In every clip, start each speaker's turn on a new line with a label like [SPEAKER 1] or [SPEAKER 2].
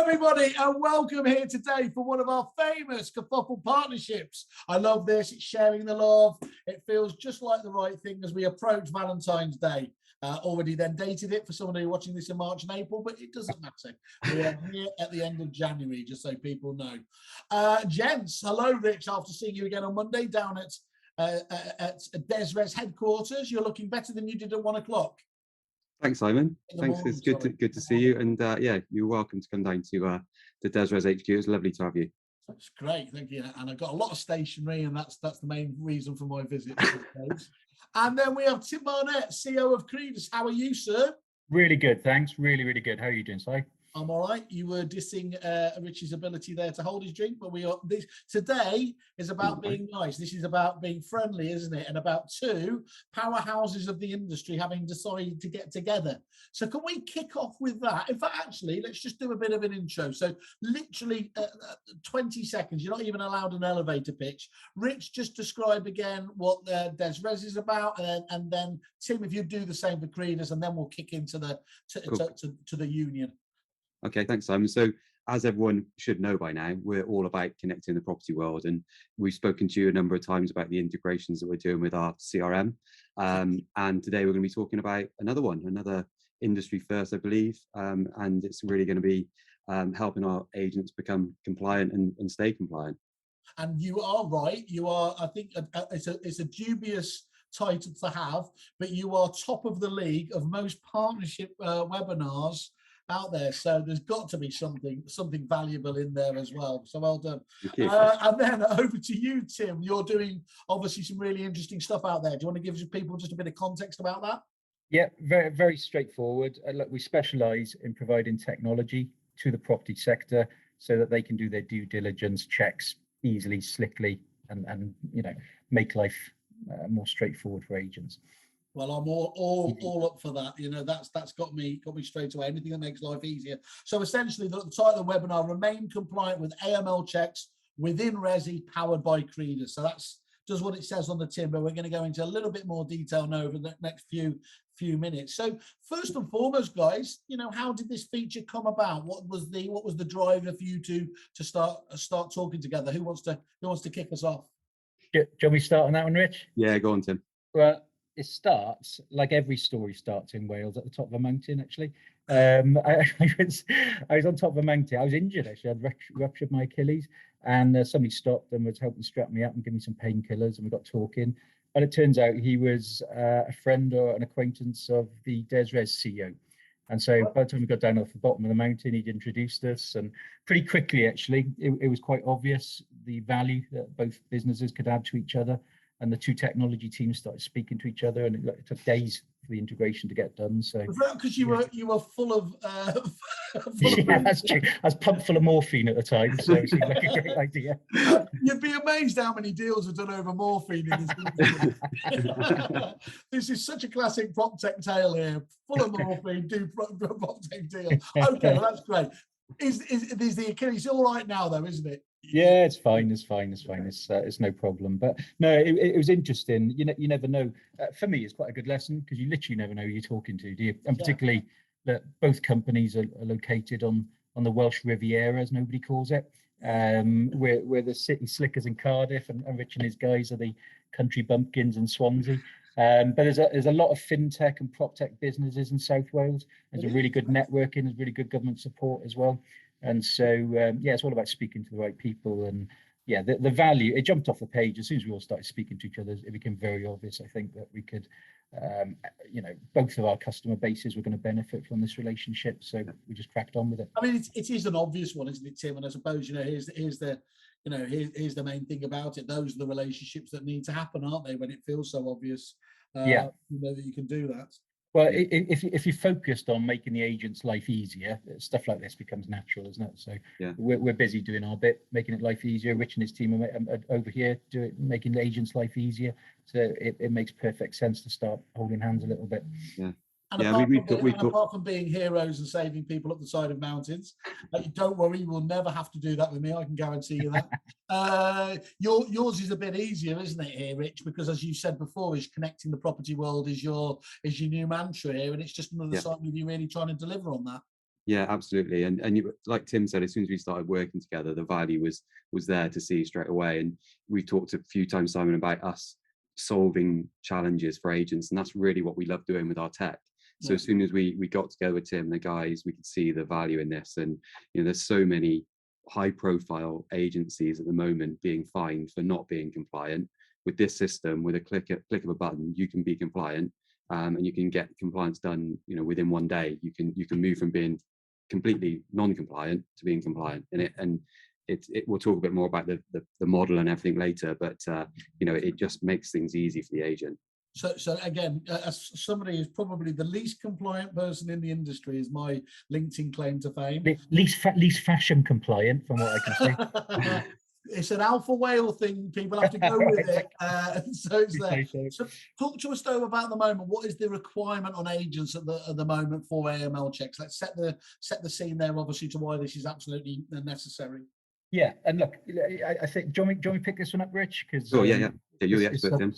[SPEAKER 1] everybody, and welcome here today for one of our famous Kerfuffle partnerships. I love this. It's sharing the love. It feels just like the right thing as we approach Valentine's Day. Already then dated it for someone who's watching this in March and April, but it doesn't matter. We are here at the end of January, just so people know. Gents, hello, Rich. After seeing you again on Monday down at Dezrez headquarters, you're looking better than you did at 1 o'clock.
[SPEAKER 2] Thanks, Simon. Thanks. It's good to see you. And yeah, you're welcome to come down to the Dezrez HQ. It's lovely to have you.
[SPEAKER 1] That's great, thank you. And I've got a lot of stationery, and that's the main reason for my visit. And then we have Tim Barnett, CEO of Credas. How are you, sir?
[SPEAKER 3] Really good, thanks. Really, really good. How are you doing, Si?
[SPEAKER 1] I'm all right. You were dissing Rich's ability there to hold his drink, but we are. This today is about being nice. This is about being friendly, isn't it? And about two powerhouses of the industry having decided to get together. So can we kick off with that? In fact, actually, let's just do a bit of an intro. So literally 20 seconds. You're not even allowed an elevator pitch. Rich, just describe again what Dezrez is about, and then Tim, if you do the same for Credas, and then we'll kick into the to the union.
[SPEAKER 2] Okay, thanks, Simon. So as everyone should know by now, we're all about connecting the property world, and we've spoken to you a number of times about the integrations that we're doing with our CRM. And today we're going to be talking about another industry first, I believe, and it's really going to be helping our agents become compliant and stay compliant.
[SPEAKER 1] And you are right. You are, I think, it's a dubious title to have, but you are top of the league of most partnership webinars out there, so there's got to be something valuable in there as well. So well done. And then over to you, Tim. You're doing obviously some really interesting stuff out there. Do you want to give people just a bit of context about that?
[SPEAKER 3] Yeah, very, very straightforward. Look, we specialize in providing technology to the property sector so that they can do their due diligence checks easily, slickly, and make life more straightforward for agents.
[SPEAKER 1] Well, I'm all up for that. You know, that's got me straight away. Anything that makes life easier. So essentially, the title of the webinar: Remain Compliant with Aml Checks within Resi, powered by Credas. So that's does what it says on the tin, but we're going to go into a little bit more detail now over the next few minutes. So first and foremost, guys, how did this feature come about? What was the driver for you to start talking together? Who wants to kick us off?
[SPEAKER 3] Do you want me to start on that one, Rich?
[SPEAKER 2] Yeah, go on, Tim.
[SPEAKER 3] Well, it starts like every story starts in Wales at the top of a mountain. Actually, I was on top of a mountain. I was injured. Actually, I'd ruptured my Achilles, and somebody stopped and was helping strap me up and give me some painkillers, and we got talking. And it turns out he was a friend or an acquaintance of the Dezrez CEO. And so by the time we got down off the bottom of the mountain, he'd introduced us, and pretty quickly, actually, it was quite obvious the value that both businesses could add to each other. And the two technology teams started speaking to each other, and it took days for the integration to get done. So
[SPEAKER 1] was that because you were full of
[SPEAKER 3] yeah, that's true. I was pumped full of morphine at the time, so it seemed like a great idea.
[SPEAKER 1] You'd be amazed how many deals are done over morphine in this. This is such a classic prop tech tale here. Full of morphine, do prop tech deal. Okay, well, that's great. Is the Achilles all right now though, isn't it?
[SPEAKER 3] Yeah, it's fine. It's no problem. But no, it was interesting. You never know. For me, it's quite a good lesson because you literally never know who you're talking to, do you? And particularly that both companies are located on the Welsh Riviera, as nobody calls it. We're the city slickers in Cardiff, and Rich and his guys are the country bumpkins in Swansea. But there's a lot of fintech and prop tech businesses in South Wales. There's a really good networking, there's really good government support as well. And so, yeah, it's all about speaking to the right people. And yeah, the value, it jumped off the page. As soon as we all started speaking to each other, it became very obvious, I think, that we could, both of our customer bases were going to benefit from this relationship. So we just cracked on with it.
[SPEAKER 1] I mean, it is an obvious one, isn't it, Tim? And I suppose, here's the main thing about it. Those are the relationships that need to happen, aren't they, when it feels so obvious, that you can do that.
[SPEAKER 3] Well, if you're focused on making the agent's life easier, stuff like this becomes natural, isn't it? So we're busy doing our bit, making it life easier. Rich and his team are over here making the agent's life easier. So it makes perfect sense to start holding hands a little bit.
[SPEAKER 2] Yeah.
[SPEAKER 1] And apart from being heroes and saving people up the side of mountains, don't worry, you will never have to do that with me. I can guarantee you that. Yours is a bit easier, isn't it, here, Rich? Because as you said before, is connecting the property world is your new mantra here, and it's just another site with you really trying to deliver on that.
[SPEAKER 2] Yeah, absolutely. And you, like Tim said, as soon as we started working together, the value was there to see straight away. And we talked a few times, Simon, about us solving challenges for agents, and that's really what we love doing with our tech. So
[SPEAKER 1] Yeah.
[SPEAKER 2] as soon as we got together with Tim and the guys, we could see the value in this. And there's so many high-profile agencies at the moment being fined for not being compliant. With this system, with a click of a button, you can be compliant, and you can get compliance done. Within one day, you can move from being completely non-compliant to being compliant. And we'll talk a bit more about the model and everything later, but it just makes things easy for the agent.
[SPEAKER 1] So again, as somebody who's probably the least compliant person in the industry, is my LinkedIn claim to fame.
[SPEAKER 3] Least fashion compliant, from what I can see.
[SPEAKER 1] It's an alpha whale thing. People have to go with it. So it's there. So talk to us though about the moment. What is the requirement on agents at the moment for AML checks? Let's set the scene there, obviously, to why this is absolutely necessary.
[SPEAKER 3] Yeah, and look, I think, do you want me to pick this one up, Rich? Because
[SPEAKER 2] yeah, you're the expert, Tim.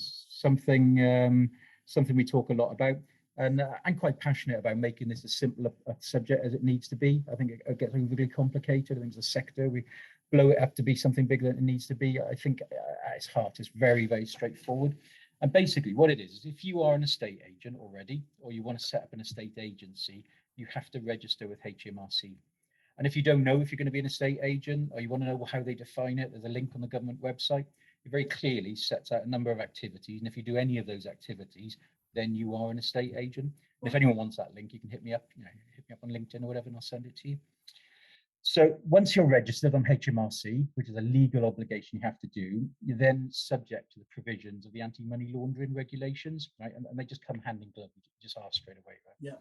[SPEAKER 3] Something we talk a lot about, and I'm quite passionate about making this as simple a subject as it needs to be. I think it gets overly complicated. I think as a sector, we blow it up to be something bigger than it needs to be. I think at its heart, it's very, very straightforward. And basically what it is if you are an estate agent already, or you want to set up an estate agency, you have to register with HMRC. And if you don't know if you're going to be an estate agent, or you want to know how they define it, there's a link on the government website. It very clearly sets out a number of activities. And if you do any of those activities, then you are an estate agent. And if anyone wants that link, you can hit me up, hit me up on LinkedIn or whatever, and I'll send it to you. So once you're registered on HMRC, which is a legal obligation you have to do, you're then subject to the provisions of the anti-money laundering regulations, right? And they just come hand in glove. You just ask straight away, right?
[SPEAKER 1] Yeah.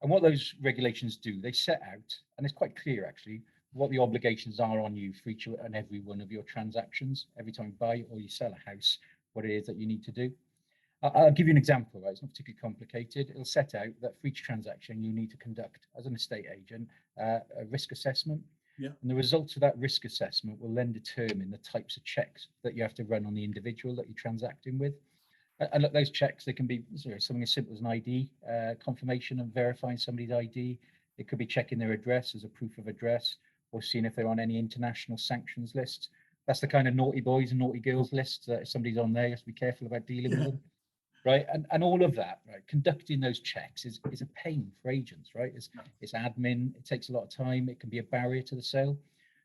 [SPEAKER 3] And what those regulations do, they set out, and it's quite clear actually, what the obligations are on you for each and every one of your transactions. Every time you buy or you sell a house, what it is that you need to do. I'll give you an example, right? It's not particularly complicated. It'll set out that for each transaction, you need to conduct, as an estate agent, a risk assessment.
[SPEAKER 1] Yeah.
[SPEAKER 3] And the results of that risk assessment will then determine the types of checks that you have to run on the individual that you're transacting with. And look, those checks, they can be something as simple as an ID, confirmation and verifying somebody's ID. It could be checking their address as a proof of address, or seeing if they're on any international sanctions lists. That's the kind of naughty boys and naughty girls list that if somebody's on there, you have to be careful about dealing with them. Right, and all of that, right, conducting those checks is a pain for agents, right? It's admin, it takes a lot of time, it can be a barrier to the sale.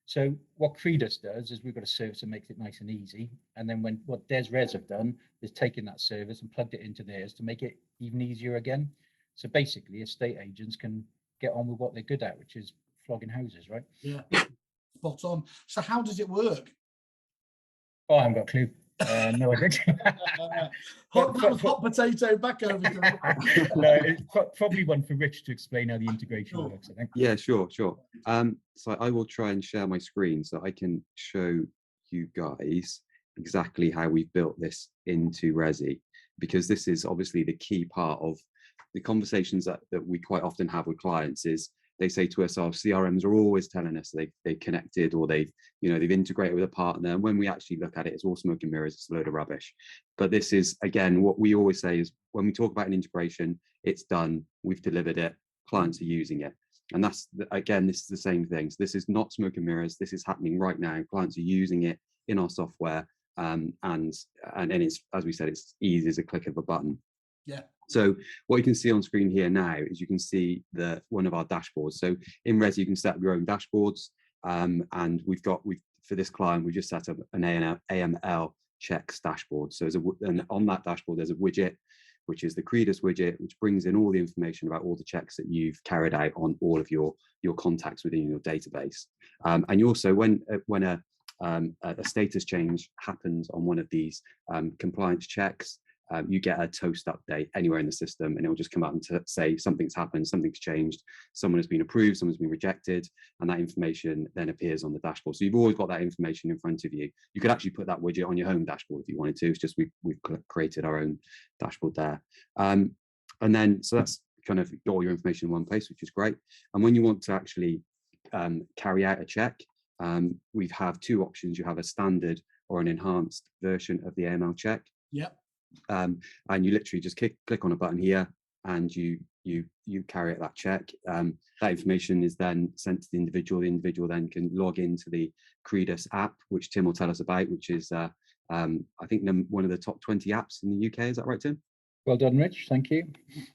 [SPEAKER 3] So what Credas does is we've got a service that makes it nice and easy. And then what Dezrez have done is taken that service and plugged it into theirs to make it even easier again. So basically, estate agents can get on with what they're good at, which is flogging houses, right?
[SPEAKER 1] Yeah, spot on. So how does it work?
[SPEAKER 3] Oh, I haven't got a clue. No, I don't.
[SPEAKER 1] hot potato back over to me.
[SPEAKER 3] No, it's probably one for Rich to explain how the integration works, I think.
[SPEAKER 2] Yeah, sure. So I will try and share my screen so I can show you guys exactly how we've built this into Resi, because this is obviously the key part of the conversations that we quite often have with clients. Is they say to us, our CRMs are always telling us they connected, or they've integrated with a partner. And when we actually look at it, it's all smoke and mirrors. It's a load of rubbish. But this is, again, what we always say is when we talk about an integration, it's done. We've delivered it. Clients are using it. And that's, again, this is the same thing. So this is not smoke and mirrors. This is happening right now. Clients are using it in our software. And it's, as we said, it's easy as a click of a button.
[SPEAKER 1] Yeah.
[SPEAKER 2] So what you can see on screen here now is you can see one of our dashboards. So in Resi, you can set up your own dashboards. And for this client, we just set up an AML Checks Dashboard. So and on that dashboard, there's a widget, which is the Credas widget, which brings in all the information about all the checks that you've carried out on all of your contacts within your database. And you also, when a status change happens on one of these compliance checks, you get a toast update anywhere in the system, and it will just come up and say something's happened, something's changed, someone has been approved, someone's been rejected, and that information then appears on the dashboard. So you've always got that information in front of you. You could actually put that widget on your home dashboard if you wanted to. It's just we've created our own dashboard there. And then, so that's kind of got all your information in one place, which is great. And when you want to actually carry out a check, we have two options. You have a standard or an enhanced version of the AML check.
[SPEAKER 1] Yep.
[SPEAKER 2] And you literally just click on a button here, and you you carry out that check. That information is then sent to the individual. The individual then can log into the Credas app, which Tim will tell us about, which is I think one of the top 20 apps in the UK. Is that right, Tim?
[SPEAKER 3] Well done, Rich. Thank you.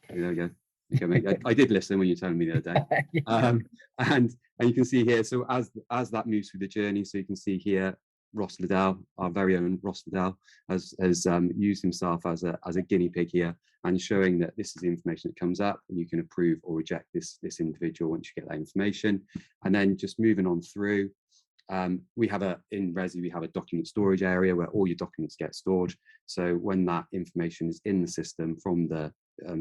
[SPEAKER 2] There we go. Okay, mate. I did listen when you were telling me the other day.
[SPEAKER 3] Yeah.
[SPEAKER 2] And you can see here, so as that moves through the journey, so you can see here, Ross Liddell, our very own Ross Liddell, has used himself as a guinea pig here, and showing that this is the information that comes up, and you can approve or reject this individual once you get that information. And then just moving on through, we have in Resi, we have a document storage area where all your documents get stored. So when that information is in the system from the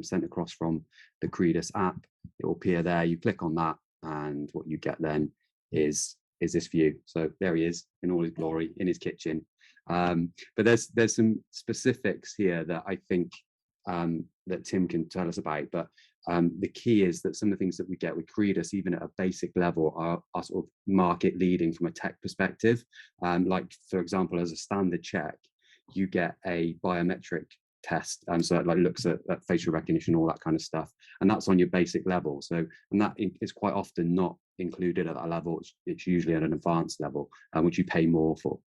[SPEAKER 2] sent across from the Credas app, it will appear there. You click on that, and what you get then is this view. So there he is in all his glory in his kitchen. But there's some specifics here that I think that Tim can tell us about. But the key is that some of the things that we get with Credas, even at a basic level, are sort of market leading from a tech perspective. Like, for example, as a standard check, you get a biometric test, and so it like looks at facial recognition, all that kind of stuff, and that's on your basic level. So, and that is quite often not included at that level. It's usually at an advanced level, which you pay more for.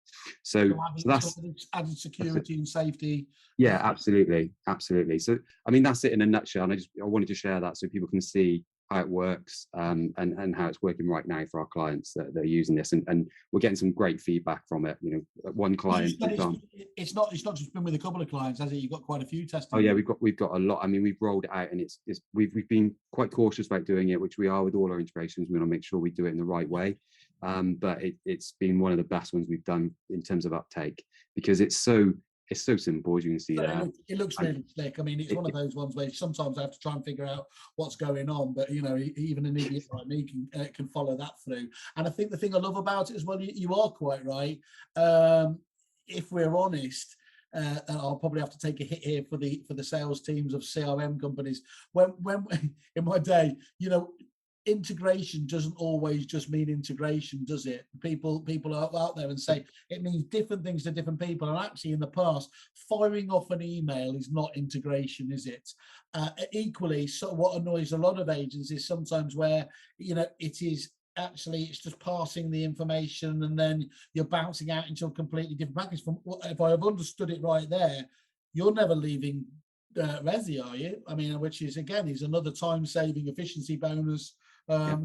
[SPEAKER 2] So that's
[SPEAKER 1] added security and safety.
[SPEAKER 2] Yeah, absolutely. So I mean, that's it in a nutshell, and I wanted to share that so people can see how it works, and how it's working right now for our clients that are using this, and we're getting some great feedback from it. You know, one client,
[SPEAKER 1] it's not just been with a couple of clients, has it? You've got quite a few testing.
[SPEAKER 2] Oh yeah, we've got a lot. I mean, we've rolled it out, and we've been quite cautious about doing it, which we are with all our integrations. We want to make sure we do it in the right way, but it's been one of the best ones we've done in terms of uptake, because it's so simple, as you can see there.
[SPEAKER 1] It looks really slick. I mean, it's one of those ones where sometimes I have to try and figure out what's going on, but you know, even an idiot like me can follow that through. And I think the thing I love about it as well, you are quite right. If we're honest, and I'll probably have to take a hit here for the sales teams of CRM companies. When in my day, you know, integration doesn't always just mean integration, does it? People are out there and say it means different things to different people. And actually, in the past, firing off an email is not integration, is it? Equally, so what annoys a lot of agents is sometimes where, you know, it's just passing the information and then you're bouncing out into a completely different package. From if I have understood it right there, you're never leaving Resi, are you? I mean, which is again is another time-saving efficiency bonus.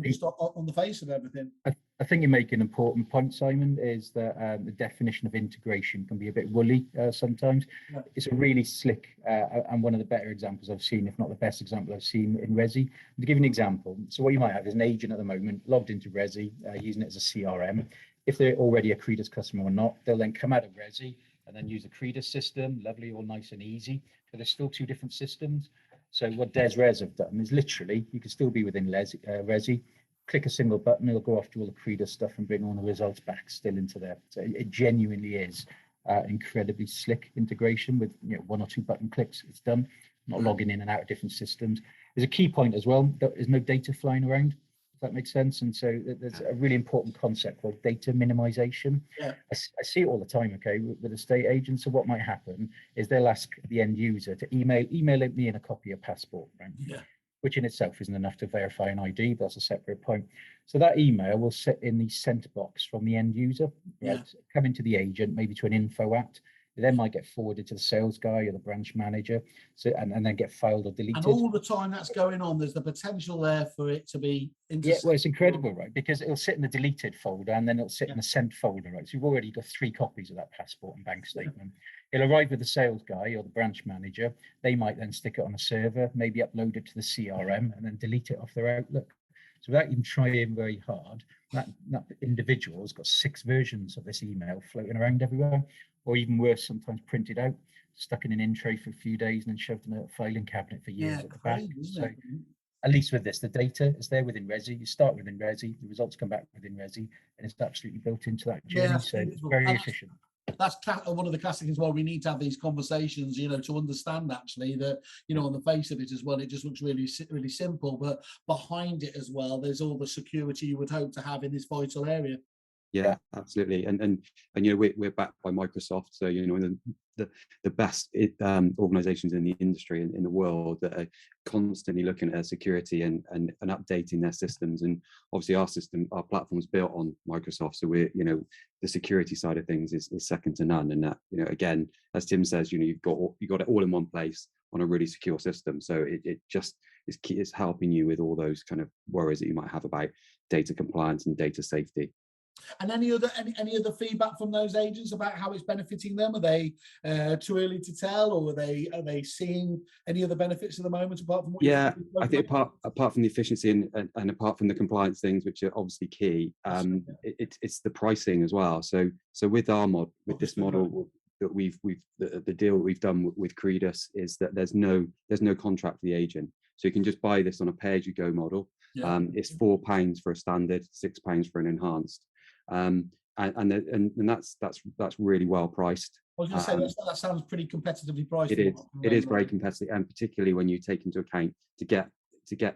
[SPEAKER 1] Just on the face of everything.
[SPEAKER 3] I think you make an important point, Simon, is that the definition of integration can be a bit woolly sometimes. Yeah. It's a really slick and one of the better examples I've seen, if not the best example I've seen in Resi. To give you an example, so what you might have is an agent at the moment logged into Resi, using it as a CRM. If they're already a Credas customer or not, they'll then come out of Resi and then use the Credas system, lovely, all nice and easy, but there's still two different systems. So what Dezrez have done is literally, you can still be within Resi, click a single button, it'll go off to all the Credas stuff and bring all the results back still into there. So it genuinely is incredibly slick integration with, you know, one or two button clicks, it's done. Not logging in and out of different systems. There's a key point as well, there is no data flying around, if that makes sense. And so there's a really important concept called data minimization. Yeah. I see it all the time, okay, with estate agents. So what might happen is they'll ask the end user to email me in a copy of passport, right? Yeah. Which in itself isn't enough to verify an ID, but that's a separate point. So that email will sit in the sent box from the end user, right? Yeah. Come into the agent, maybe to an info at. It then might get forwarded to the sales guy or the branch manager, so and then get filed or deleted.
[SPEAKER 1] And all the time that's going on, there's the potential there for it to be
[SPEAKER 3] intercepted. Yeah, well, it's incredible, right? Because it'll sit in the deleted folder and then it'll sit in the sent folder, right? So you've already got 3 copies of that passport and bank statement. Yeah. It'll arrive with the sales guy or the branch manager. They might then stick it on a server, maybe upload it to the CRM and then delete it off their Outlook. So without even trying very hard, that individual's got 6 versions of this email floating around everywhere, or even worse, sometimes printed out, stuck in an in tray for a few days and then shoved in a filing cabinet for years at the back. So at least with this, the data is there within Resi. You start within Resi, the results come back within Resi, and it's absolutely built into that journey. Yeah, so it's very efficient.
[SPEAKER 1] That's one of the classic things. Well, we need to have these conversations, you know, to understand actually that, you know, on the face of it as well, it just looks really, really simple, but behind it as well, there's all the security you would hope to have in this vital area.
[SPEAKER 2] Yeah, absolutely. And you know, we're backed by Microsoft, so you know, the best organizations in the industry in the world that are constantly looking at their security and updating their systems. And obviously our platform is built on Microsoft, so we're, you know, the security side of things is second to none. And that, you know, again, as Tim says, you know, you've got it all in one place on a really secure system. So it just is key, is helping you with all those kind of worries that you might have about data compliance and data safety.
[SPEAKER 1] And any other feedback from those agents about how it's benefiting them? Are they too early to tell, or are they seeing any other benefits at the moment apart from what?
[SPEAKER 2] Yeah, I think apart from the efficiency and apart from the compliance things, which are obviously key, it's the pricing as well. So with this model that the deal we've done with Credas is that there's no contract for the agent, so you can just buy this on a pay-as-you-go model. It's £4 for a standard, £6 for an enhanced. And that's really well priced.
[SPEAKER 1] I was going to say that sounds pretty competitively priced.
[SPEAKER 2] It is very competitive, and particularly when you take into account to get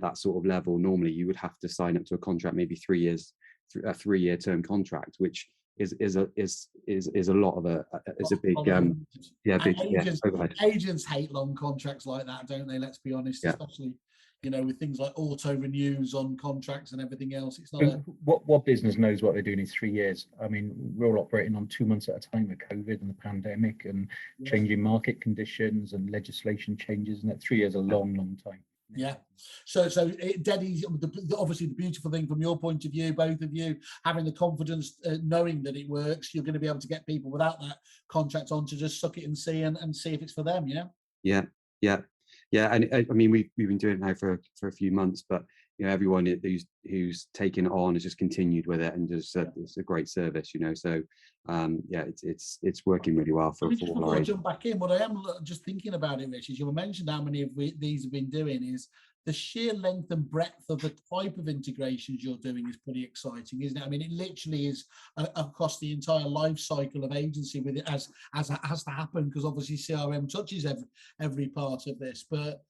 [SPEAKER 2] that sort of level, normally you would have to sign up to a contract, maybe 3 years, a 3-year term contract, which is a lot of is a big overhead.
[SPEAKER 1] Agents hate long contracts like that, don't they? Let's be honest, especially, you know, with things like auto renews on contracts and everything else. It's not
[SPEAKER 3] what business knows what they're doing in 3 years? I mean, we're all operating on 2 months at a time with COVID and the pandemic and changing market conditions and legislation changes, and that 3 years is a long time.
[SPEAKER 1] Yeah. So Deddy, obviously the beautiful thing from your point of view, both of you having the confidence, knowing that it works, you're going to be able to get people without that contract on to just suck it and see and see if it's for them.
[SPEAKER 2] Yeah, and I mean we've been doing it now for a few months, but you know, everyone who's taken it on has just continued with it and just it's a great service, you know. So it's working really well for
[SPEAKER 1] before I jump back in, what I am just thinking about it, Rich, is you mentioned how many of these have been doing, is the sheer length and breadth of the type of integrations you're doing is pretty exciting, isn't it? I mean, it literally is across the entire life cycle of agency with it as it has to happen, because obviously CRM touches every part of this. But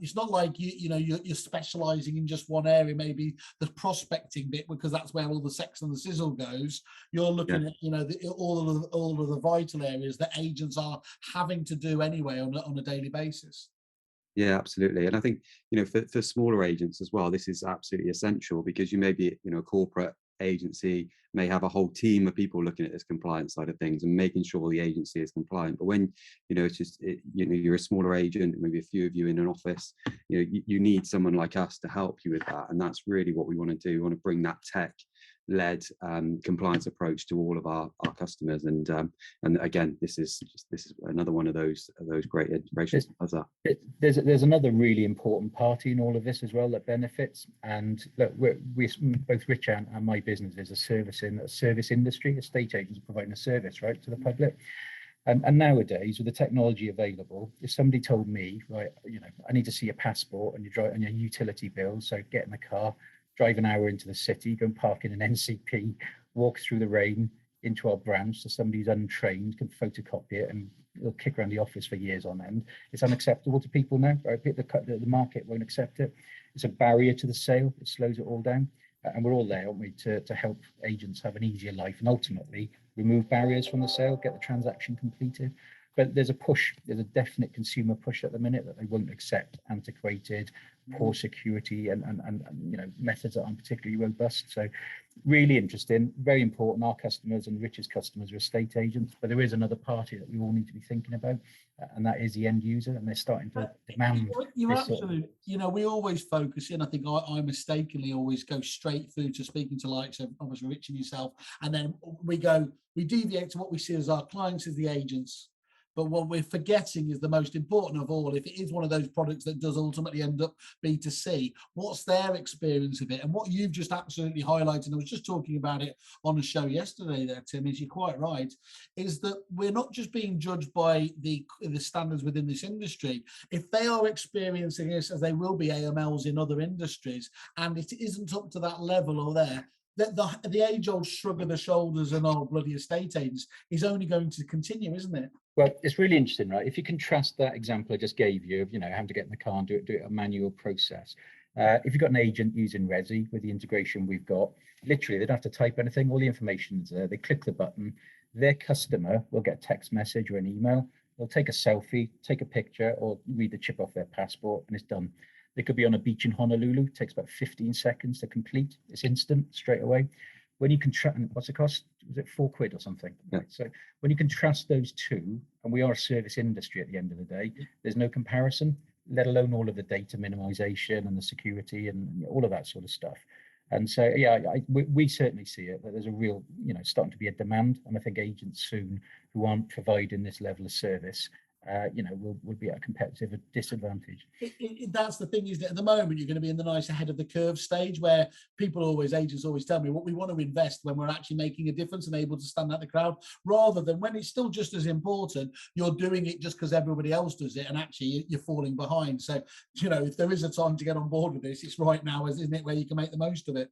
[SPEAKER 1] it's not like you're specializing in just one area, maybe the prospecting bit, because that's where all the sex and the sizzle goes. You're looking at all of the vital areas that agents are having to do anyway on a daily basis.
[SPEAKER 2] Yeah, absolutely. And I think, you know, for smaller agents as well, this is absolutely essential, because you may be, you know, a corporate agency may have a whole team of people looking at this compliance side of things and making sure the agency is compliant. But when, you know, you're a smaller agent, maybe a few of you in an office, you know, you need someone like us to help you with that. And that's really what we want to do. We want to bring that tech-led compliance approach to all of our customers. And again, this is another one of those great integrations.
[SPEAKER 3] There's another really important party in all of this as well that benefits. And look, we both Rich and my business is a service industry. Estate agents providing a service, right, to the public. And nowadays, with the technology available, if somebody told me, right, you know, I need to see your passport and your utility bill, so get in the car, drive an hour into the city, go and park in an NCP, walk through the rain into our branch, so somebody's untrained can photocopy it and it'll kick around the office for years on end. It's unacceptable to people now, right? The market won't accept it. It's a barrier to the sale. It slows it all down. And we're all there, aren't we, to help agents have an easier life and ultimately remove barriers from the sale, get the transaction completed. But there's a definite consumer push at the minute that they won't accept antiquated, poor security and you know, methods that aren't particularly robust. So really interesting, very important. Our customers and Rich's customers are estate agents, but there is another party that we all need to be thinking about, and that is the end user, and they're starting to demand.
[SPEAKER 1] You're absolutely, you know, we always focus in, I think I mistakenly always go straight through to speaking to likes of obviously Rich and yourself, and then we deviate to what we see as our clients as the agents. But what we're forgetting is the most important of all. If it is one of those products that does ultimately end up B2C, what's their experience of it? And what you've just absolutely highlighted, and I was just talking about it on a show yesterday there, Tim, is you're quite right, is that we're not just being judged by the standards within this industry. If they are experiencing this, as they will be AMLs in other industries, and it isn't up to that level or there, the age-old shrug of the shoulders and bloody estate agents is only going to continue, isn't it?
[SPEAKER 3] Well, it's really interesting, right? If you contrast that example I just gave you of, you know, having to get in the car and do it a manual process. If you've got an agent using Resi with the integration we've got, literally they don't have to type anything. All the information's there. They click the button. Their customer will get a text message or an email. They'll take a selfie, take a picture, or read the chip off their passport, and it's done. They could be on a beach in Honolulu. It takes about 15 seconds to complete. It's instant, straight away. When you contrast, what's it cost? Was it £4 or something?
[SPEAKER 2] Yeah.
[SPEAKER 3] Right. So when you contrast those two, and we are a service industry at the end of the day, there's no comparison, let alone all of the data minimization and the security and all of that sort of stuff. And so, yeah, we certainly see it, that there's a real, starting to be a demand. And I think agents soon who aren't providing this level of service, will be at a competitive disadvantage.
[SPEAKER 1] That's the thing, isn't it? At the moment, you're going to be in the nice ahead of the curve stage where agents always tell me what we want to invest when we're actually making a difference and able to stand out the crowd, rather than when it's still just as important, you're doing it just because everybody else does it and actually you're falling behind. So, if there is a time to get on board with this, it's right now, isn't it, where you can make the most of it.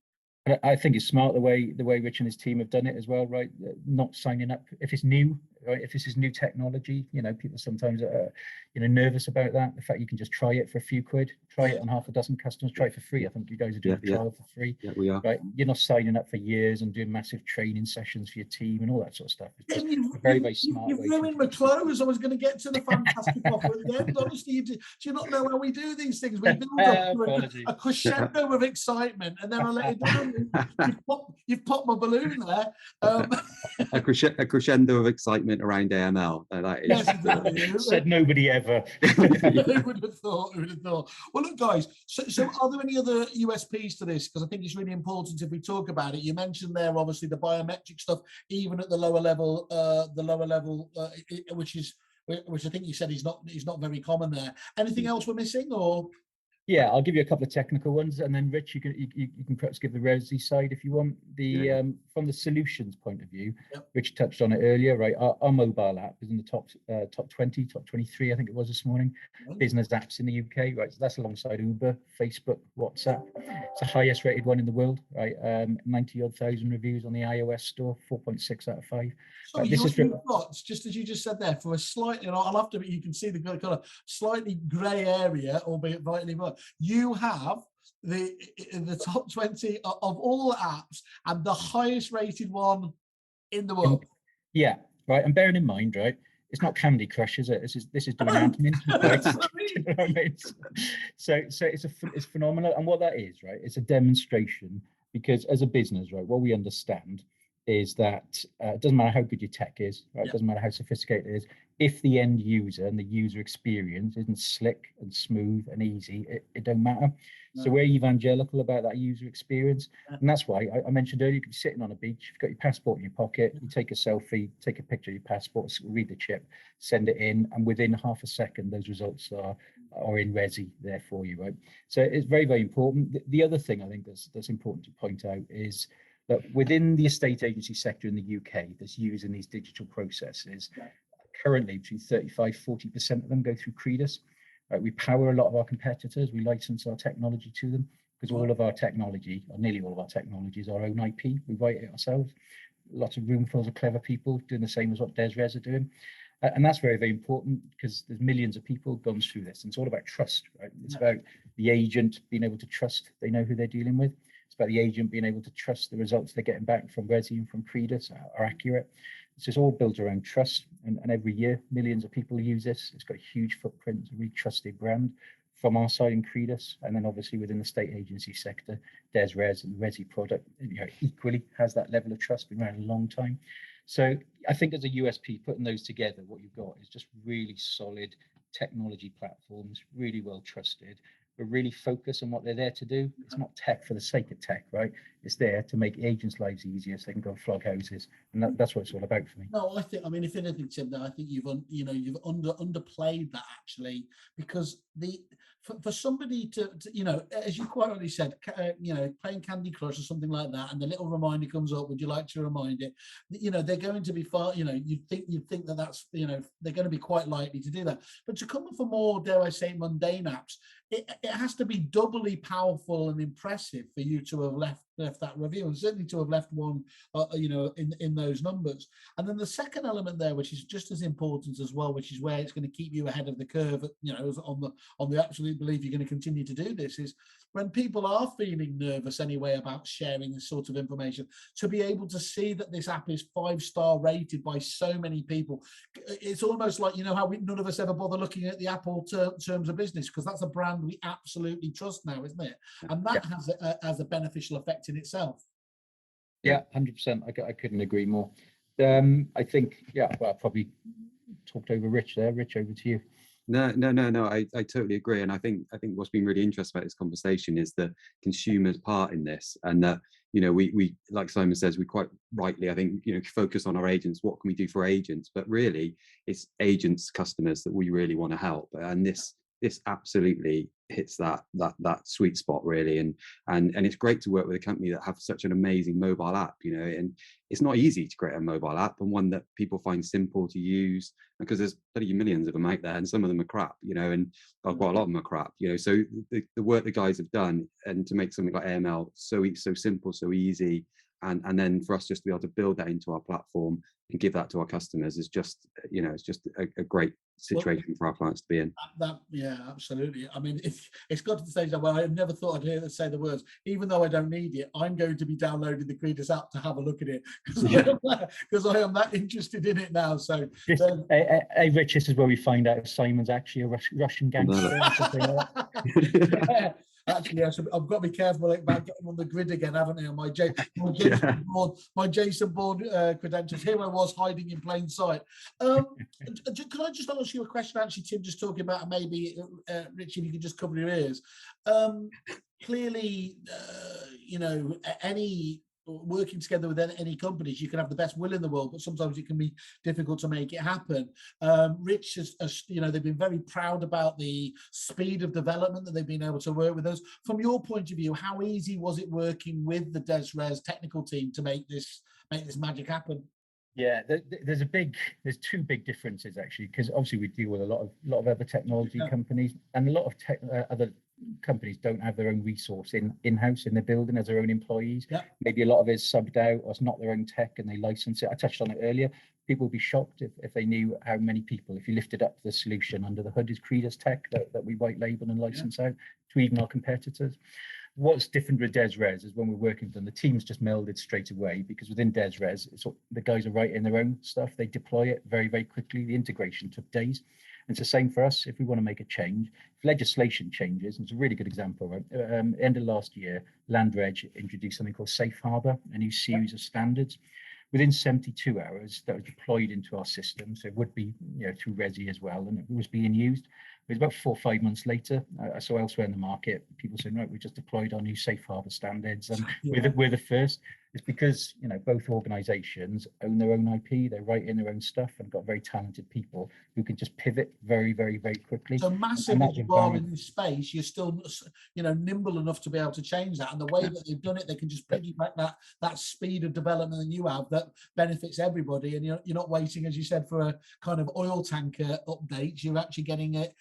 [SPEAKER 3] I think it's smart the way Rich and his team have done it as well, right? Not signing up if it's new, right? If this is new technology, people sometimes are, nervous about that. The fact you can just try it for a few quid, try it on half a dozen customers, try it for free. I think you guys are doing a trial for free.
[SPEAKER 2] Yeah, we are.
[SPEAKER 3] Right? You're not signing up for years and doing massive training sessions for your team and all that sort of stuff. It's just a very, very smart way.
[SPEAKER 1] You've ruined my clothes. I was going to get to the fantastic offer at the end. Honestly, do you not know how we do these things? We build up a crescendo of excitement, and then I let it down. You've popped my balloon there.
[SPEAKER 2] A crescendo of excitement around AML. That is.
[SPEAKER 1] Yes, exactly.
[SPEAKER 3] Said nobody ever.
[SPEAKER 1] Who would have thought? Well, look, guys. So are there any other USPs to this? Because I think it's really important if we talk about it. You mentioned there, obviously, the biometric stuff, even at the lower level, which I think you said is not very common there. Anything else we're missing, or?
[SPEAKER 3] Yeah, I'll give you a couple of technical ones, and then Rich, you can perhaps give the Resi side if you want. From the solutions point of view, Rich touched on it earlier, right? Our mobile app is in the top 20, top 23, I think it was this morning. Business apps in the UK, right? So that's alongside Uber, Facebook, WhatsApp. It's the highest rated one in the world, right? 90-odd thousand reviews on the iOS store, 4.6 out of 5.
[SPEAKER 1] So you've got, just as you just said there, for a slightly, I'll have to, you can see the kind of slightly grey area, albeit vitally well. You have the top 20 of all apps and the highest rated one in the world.
[SPEAKER 3] Yeah, right. And bearing in mind, right, it's not Candy Crush, is it? This is doing admin. Right? You know what I mean? So it's phenomenal. And what that is, right, it's a demonstration, because as a business, right, what we understand is that it doesn't matter how good your tech is, right? It doesn't matter how sophisticated it is. If the end user and the user experience isn't slick and smooth and easy, it don't matter. No. So we're evangelical about that user experience. And that's why I mentioned earlier, you could be sitting on a beach, you've got your passport in your pocket, you take a selfie, take a picture of your passport, read the chip, send it in, and within half a second, those results are in Resi there for you, right? So it's very, very important. The other thing I think that's important to point out is that within the estate agency sector in the UK that's using these digital processes, currently between 35-40% of them go through Credas. Right, we power a lot of our competitors. We license our technology to them, because all of our technology, or nearly all of our technology, is our own IP. We write it ourselves. Lots of roomfuls of clever people doing the same as what Dezrez are doing. And that's very, very important, because there's millions of people gone through this. And it's all about trust, right? It's about the agent being able to trust they know who they're dealing with. It's about the agent being able to trust the results they're getting back from Resi and from Credas are accurate. So it's all built around trust, and every year millions of people use this. It's got a huge footprint, it's a really trusted brand from our side in Credas, and then obviously within the state agency sector, Dezrez and the Resi product, equally has that level of trust, been around a long time. So I think as a USP, putting those together, what you've got is just really solid technology platforms, really well trusted, but really focus on what they're there to do. It's not tech for the sake of tech, right? It's there to make agents' lives easier so they can go flog houses, and that's what it's all about for me.
[SPEAKER 1] No, if anything, Tim, I think you've underplayed that, actually, because for somebody to as you quite rightly said, playing Candy Crush or something like that, and the little reminder comes up, would you like to remind it? They're going to be far. You'd think that's they're going to be quite likely to do that. But to come up for more, dare I say, mundane apps, it has to be doubly powerful and impressive for you to have left that review, and certainly to have left one, you know, in those numbers. And then the second element there, which is just as important as well, which is where it's going to keep you ahead of the curve, you know, on the absolute belief you're going to continue to do this, is when people are feeling nervous anyway about sharing this sort of information, to be able to see that this app is 5-star rated by so many people. It's almost like, you know, how none of us ever bother looking at the Apple terms of business, because that's a brand we absolutely trust now, isn't it? And that has a beneficial effect in itself.
[SPEAKER 3] Yeah, 100%. I couldn't agree more. I think, well, I probably talked over Rich there. Rich, over to you.
[SPEAKER 2] No. I totally agree, and I think what's been really interesting about this conversation is the consumer's part in this, and that, you know, we like Simon says, we quite rightly, I think, you know, focus on our agents. What can we do for agents? But really, it's agents, customers that we really want to help, and this absolutely hits that sweet spot, really. And it's great to work with a company that have such an amazing mobile app, you know. And it's not easy to create a mobile app, and one that people find simple to use, because there's bloody millions of them out there, and some of them are crap, you know, and quite a lot of them are crap, you know. So the work the guys have done, and to make something like AML so simple, so easy, and then for us just to be able to build that into our platform and give that to our customers is just, you know, it's just a great situation for our clients to be in.
[SPEAKER 1] Yeah, absolutely. I mean, it's got to the stage where I never thought I'd hear them say the words, even though I don't need it, I'm going to be downloading the Credas app to have a look at it, because I am that interested in it now. So,
[SPEAKER 3] hey, Rich, this is where we find out if Simon's actually a Russian gangster or something like that.
[SPEAKER 1] Actually, I've got to be careful about getting on the grid again, haven't I? On my Jason Bourne credentials. Here I was hiding in plain sight. Can I just ask you a question? Actually, Tim, just talking about maybe, Rich, if you could just cover your ears. Clearly, you know, working together with any companies, you can have the best will in the world, but sometimes it can be difficult to make it happen. Rich has, you know, they've been very proud about the speed of development that they've been able to work with us. From your point of view, how easy was it working with the Dezrez technical team to make this magic happen?
[SPEAKER 3] Yeah, there's two big differences actually, because obviously we deal with a lot of other technology companies, and a lot of other companies don't have their own resource in-house in the building as their own employees. Maybe a lot of it is subbed out, or it's not their own tech and they license it. I touched on it earlier. People would be shocked if they knew how many people, if you lifted up the solution under the hood, is Credas tech that we white label and license out to even our competitors. What's different with Dezrez is when we're working with them, the teams just melded straight away, because within Dezrez, the guys are writing their own stuff. They deploy it very, very quickly. The integration took days. And it's the same for us if we want to make a change. If legislation changes, and it's a really good example, right? End of last year, LandReg introduced something called Safe Harbor, a new series of standards. Within 72 hours, that was deployed into our system. So it would be, you know, through Resi as well, and it was being used. It was about 4 or 5 months later, I saw elsewhere in the market, people saying, right, we just deployed our new Safe Harbor standards, and we're the first. It's because, you know, both organizations own their own IP, they write in their own stuff, and got very talented people who can just pivot very, very, very quickly.
[SPEAKER 1] So massive as you are in this space, you're still, you know, nimble enough to be able to change that. And the way that they've done it, they can just piggyback that speed of development that you have that benefits everybody. And you're not waiting, as you said, for a kind of oil tanker update. You're actually getting it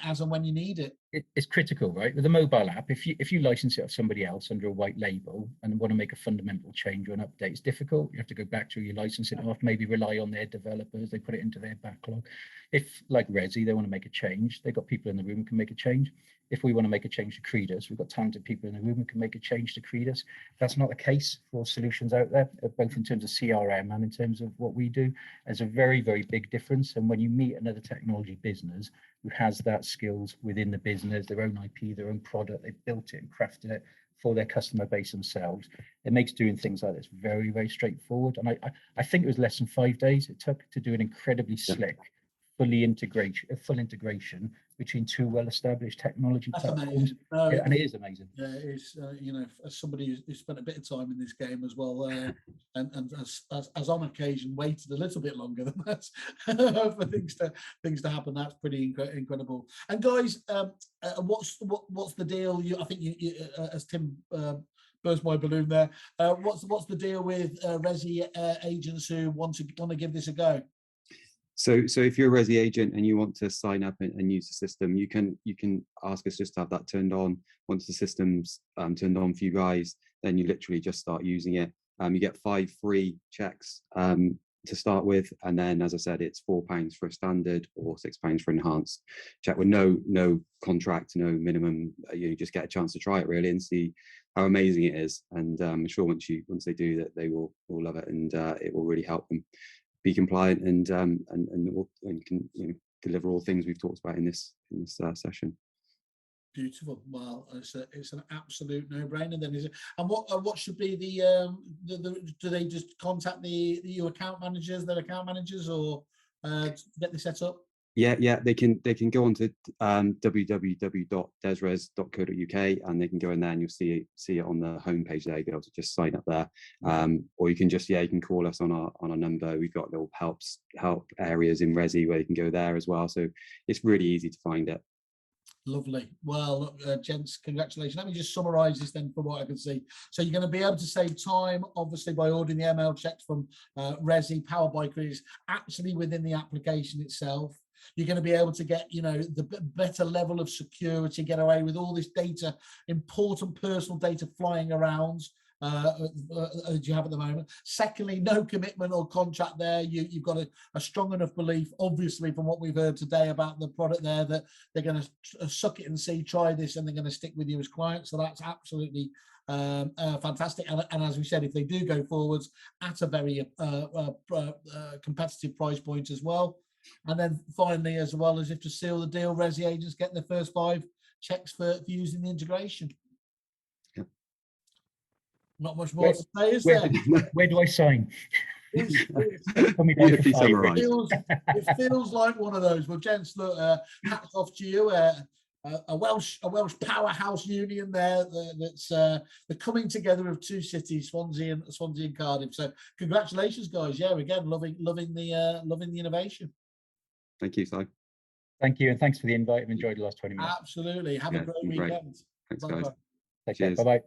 [SPEAKER 1] as and when you need it.
[SPEAKER 3] It's critical, right? With a mobile app, if you license it to somebody else under a white label and want to make a fundamental change or an update, it's difficult. You have to go back to your licensing off, maybe rely on their developers. They put it into their backlog. If, like Resi, they want to make a change, they've got people in the room who can make a change. If we want to make a change to Credas, we've got talented people in the room who can make a change to Credas. That's not the case for solutions out there, both in terms of CRM and in terms of what we do. There's a very, very big difference. And when you meet another technology business who has that skills within the business, their own IP, their own product, they've built it and crafted it for their customer base themselves, it makes doing things like this very, very straightforward. And I think it was less than 5 days it took to do an incredibly slick, full integration between two well-established technology platforms. And it is amazing.
[SPEAKER 1] Yeah, it is. You know, as somebody who's spent a bit of time in this game as well, and as on occasion waited a little bit longer than that for things to happen, that's pretty incredible. And guys, what's the deal? I think you as Tim burst my balloon there. What's the deal with Resi agents who want to give this a go?
[SPEAKER 2] So if you're a Resi agent and you want to sign up and use the system, you can ask us just to have that turned on. Once the system's turned on for you guys, then you literally just start using it. You get 5 free checks to start with, and then, as I said, it's £4 for a standard or £6 for enhanced check with no contract, no minimum. You just get a chance to try it really and see how amazing it is. And I'm sure once they do that, they will love it, and it will really help them be compliant and can deliver all things we've talked about in this session.
[SPEAKER 1] Beautiful. Well, it's an absolute no-brainer. Then is it? And what should be the do they just contact your account managers, their account managers, or get this set up?
[SPEAKER 2] Yeah, they can go on to www.dezrez.co.uk, and they can go in there and you'll see it on the homepage there. You'll be able to just sign up there, or you can you can call us on our number. We've got little help areas in Resi where you can go there as well. So it's really easy to find it.
[SPEAKER 1] Lovely. Well, gents, congratulations. Let me just summarize this then from what I can see. So you're going to be able to save time, obviously, by ordering the ML checks from Resi, powered by Credas, actually within the application itself. You're going to be able to get, the better level of security, get away with all this data, important personal data flying around as you have at the moment. Secondly, no commitment or contract there. You've got a strong enough belief, obviously, from what we've heard today about the product there, that they're going to suck it and see, try this, and they're going to stick with you as clients. So that's absolutely fantastic. And as we said, if they do go forwards at a very competitive price point as well. And then finally, as well as if to seal the deal, Resi agents get their first 5 checks for using the integration. Not much more to say, is there?
[SPEAKER 3] Where do I sign?
[SPEAKER 1] It feels like one of those. Well, gents, look, hats off to you. A Welsh powerhouse union there. That's the coming together of 2 cities, Swansea and Cardiff. So congratulations, guys. Yeah, again, loving the innovation.
[SPEAKER 2] Thank you, Si.
[SPEAKER 3] Thank you, and thanks for the invite. I've enjoyed the last 20 minutes.
[SPEAKER 1] Absolutely. Have a great weekend.
[SPEAKER 2] Thanks, guys.
[SPEAKER 3] Take care. Bye-bye.